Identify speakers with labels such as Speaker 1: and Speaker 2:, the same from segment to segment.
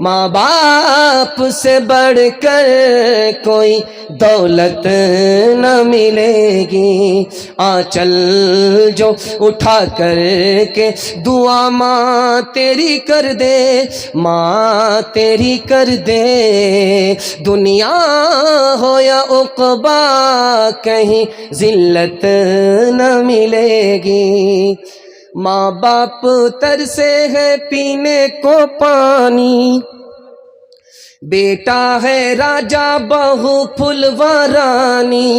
Speaker 1: ماں باپ سے بڑھ کر کوئی دولت نہ ملے گی، آنچل جو اٹھا کر کے دعا ماں تیری کر دے، ماں تیری کر دے، دنیا ہو یا عقبا کہیں ذلت نہ ملے گی۔ ماں باپ ترسے ہے پینے کو پانی، بیٹا ہے راجا بہو پھلوا رانی،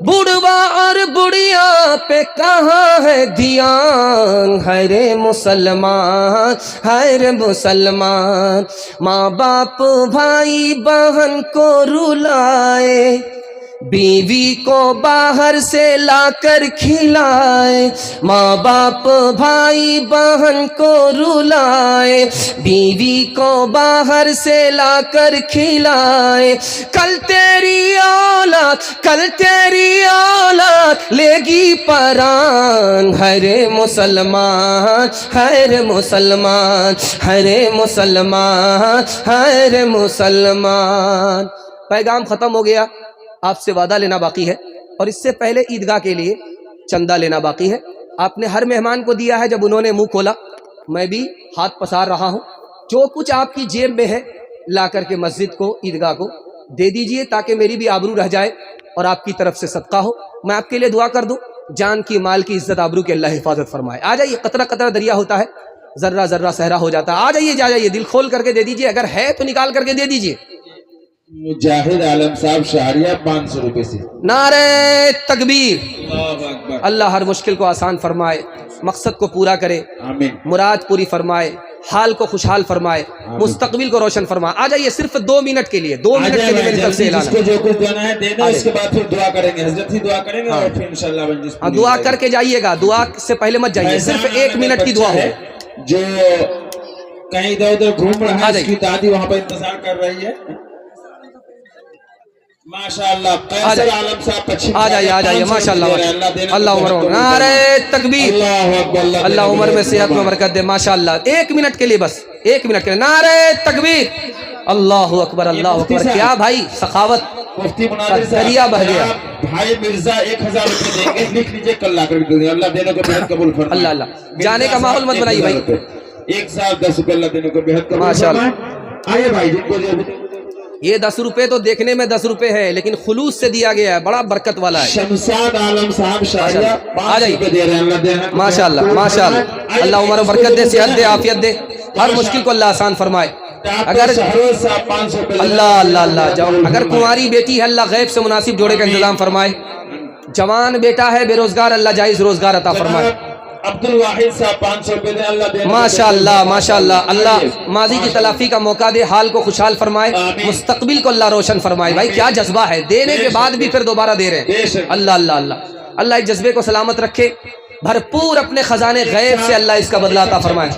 Speaker 1: بڑھوا اور بڑھیا پہ کہاں ہے دھیان، ہر مسلمان ہر مسلمان، ماں باپ بھائی بہن کو رلائے، بیوی کو باہر سے لا کر کھلائے، ماں باپ بھائی بہن کو رلائے، بیوی کو باہر سے لا کر کھلائے، کل تیری اولاد لے گی پران، ہر مسلمان ہر مسلمان ہر مسلمان ہر مسلمان۔ پیغام ختم ہو گیا، آپ سے وعدہ لینا باقی ہے، اور اس سے پہلے عیدگاہ کے لیے چندہ لینا باقی ہے۔ آپ نے ہر مہمان کو دیا ہے، جب انہوں نے منہ کھولا میں بھی ہاتھ پسار رہا ہوں، جو کچھ آپ کی جیب میں ہے لا کر کے مسجد کو عیدگاہ کو دے دیجئے، تاکہ میری بھی آبرو رہ جائے اور آپ کی طرف سے صدقہ ہو، میں آپ کے لیے دعا کر دوں، جان کی مال کی عزت آبرو کی اللہ حفاظت فرمائے۔ آ جائیے، قطرہ قطرہ دریا ہوتا ہے، ذرہ ذرہ صحرا ہو جاتا ہے، آ جائیے جا جائیے، دل کھول کر کے دے دیجئے، اگر ہے تو نکال کر کے دے دیجئے۔
Speaker 2: مجاہد عالم صاحب شہریہ 500 روپے سے۔
Speaker 1: نعرہ تکبیر،
Speaker 2: اللہ اکبر۔
Speaker 1: اللہ ہر مشکل کو آسان فرمائے، مقصد کو پورا کرے،
Speaker 2: آمین۔
Speaker 1: مراد پوری فرمائے، حال کو خوشحال فرمائے، مستقبل کو روشن فرمائے۔ آ جائیے، صرف 2 منٹ کے لیے، 2 منٹ کے لیے میری طرف سے اعلان
Speaker 2: جس کو جو کچھ دینا ہے دینا، اس کے بعد پھر دعا کریں گے، حضرت ہی دعا کریں گے، اور پھر انشاءاللہ
Speaker 1: دعا کر کے جائیے گا، دعا سے پہلے مت جائیے، صرف 1 منٹ کی دعا ہے۔
Speaker 2: جو کہیں ادھر ادھر گھوم رہا ہے، اس کی دادی وہاں پر انتظار کر رہی ہے۔ ماشاءاللہ قیصر عالم صاحب
Speaker 1: آ جائیے ماشاءاللہ، اللہ عمر، نعرہ تکبیر، اللہ عمر میں صحت میں برکت دے، ماشاءاللہ۔ 1 منٹ کے لیے، بس 1 منٹ کے لیے، نعرہ تکبیر، اللہ اکبر اللہ اکبر۔ کیا بھائی سخاوت،
Speaker 2: مفتی مناظر
Speaker 1: دریا بہ گیا۔
Speaker 2: بھائی مرزا 1000 روپے دیں گے، لکھ لیجئے، کل لا کر دیں گے، اللہ دینے کو بہت قبول فرمائے۔
Speaker 1: اللہ اللہ، جانے کا ماحول مت بنائیے بھائی۔
Speaker 2: 1 سال 10 روپے اللہ دینے کو بہت قبول فرمائے۔ آئیے بھائی، جن کو
Speaker 1: یہ 10 روپے تو دیکھنے میں 10 روپے ہے، لیکن خلوص سے دیا گیا ہے، بڑا برکت والا ہے۔
Speaker 2: شمساد عالم صاحب شاہیہ
Speaker 1: آ
Speaker 2: 5 روپے دے رہے ہیں، اللہ دینا
Speaker 1: ماشاءاللہ ماشاءاللہ، اللہ عمر و برکت دے، صحت دے، عافیت دے، ہر مشکل کو اللہ آسان فرمائے۔ اگر اللہ اللہ اللہ جاؤ، اگر کنواری بیٹی ہے اللہ غیب سے مناسب جوڑے کا انتظام فرمائے، جوان بیٹا ہے بے روزگار اللہ جائز روزگار عطا فرمائے۔
Speaker 2: عبد الواحد صاحب 500 روپے دیں، اللہ دینا
Speaker 1: ماشاءاللہ ماشاءاللہ، اللہ ماضی کی تلافی کا موقع دے، حال کو خوشحال فرمائے، مستقبل کو اللہ روشن فرمائے۔ بھائی کیا جذبہ ہے، دینے کے بعد بھی پھر دوبارہ دے رہے ہیں۔ اللہ اللہ اللہ، اللہ اس جذبے کو سلامت رکھے، بھرپور اپنے خزانے غیب سے اللہ اس کا بدلہ عطا فرمائے۔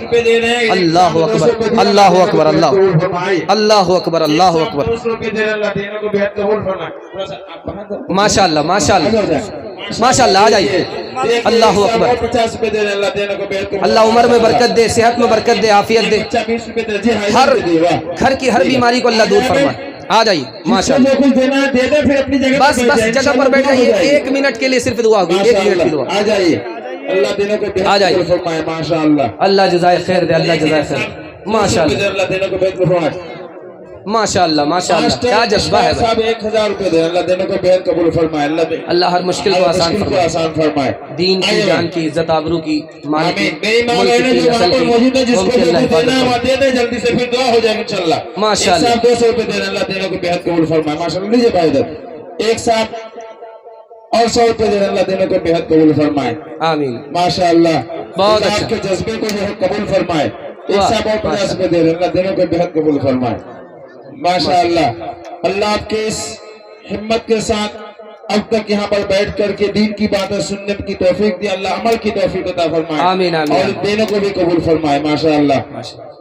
Speaker 1: اللہ اکبر اللہ اکبر اللہ اللہ اکبر اللہ اکبر، ماشاءاللہ ماشاءاللہ ماشاءاللہ، آ جائیے، اللہ اکبر، اللہ عمر میں برکت دے، صحت میں برکت دے، عافیت دے، ہر گھر کی ہر بیماری کو اللہ دور فرمائے۔ آ جائیے ماشاءاللہ، بس بس جگہ پر بیٹھ جائیے، 1 منٹ کے لیے صرف دعا ہوگی، 1 منٹ کی دعا۔
Speaker 2: آ جائیے، اللہ دینے کو
Speaker 1: آ جائیے،
Speaker 2: فرمائے، ماشاءاللہ،
Speaker 1: اللہ جزائے خیر دے، اللہ جزائے خیر، ماشاءاللہ
Speaker 2: اللہ دینے کو بہت فرمائے۔
Speaker 1: ماشاءاللہ ماشاءاللہ، کیا جذبہ ہے
Speaker 2: صاحب 1000 روپے دیں، اللہ دینے کو بہت قبول فرمائے،
Speaker 1: اللہ ہر مشکل کو آسان فرمائے، دین کی، جان کی، عزت آبرو کی، مال کی، ملک کی، نسل کی، قوم کی اللہ حفاظت فرمائے۔
Speaker 2: جلدی سے پھر دعا ہو جائے گی انشاءاللہ۔
Speaker 1: ماشاءاللہ،
Speaker 2: 200 روپے دیں، اللہ دینے کو بہت قبول فرمائے، ماشاءاللہ۔ لیجئے بھائی ادھر، 1 ساتھ اور 100 روپے دیں، اللہ دینے کو بہت قبول فرمائے،
Speaker 1: آمین،
Speaker 2: ماشاءاللہ۔
Speaker 1: بہت
Speaker 2: آپ
Speaker 1: اچھا،
Speaker 2: کے جذبے کو جو ہے قبول فرمائے۔ 1 ساتھ اور 50 روپے دیں، اللہ دینے کو بہت قبول فرمائے، ماشاءاللہ۔ اللہ آپ کے اس ہمت کے ساتھ اب تک یہاں پر بیٹھ کر کے دین کی باتیں سننے کی توفیق دی، اللہ عمل کی توفیق عطا فرمائے،
Speaker 1: آمین آمین،
Speaker 2: اور دینے کو بھی قبول فرمائے، ماشاءاللہ۔
Speaker 1: ماشاءاللہ۔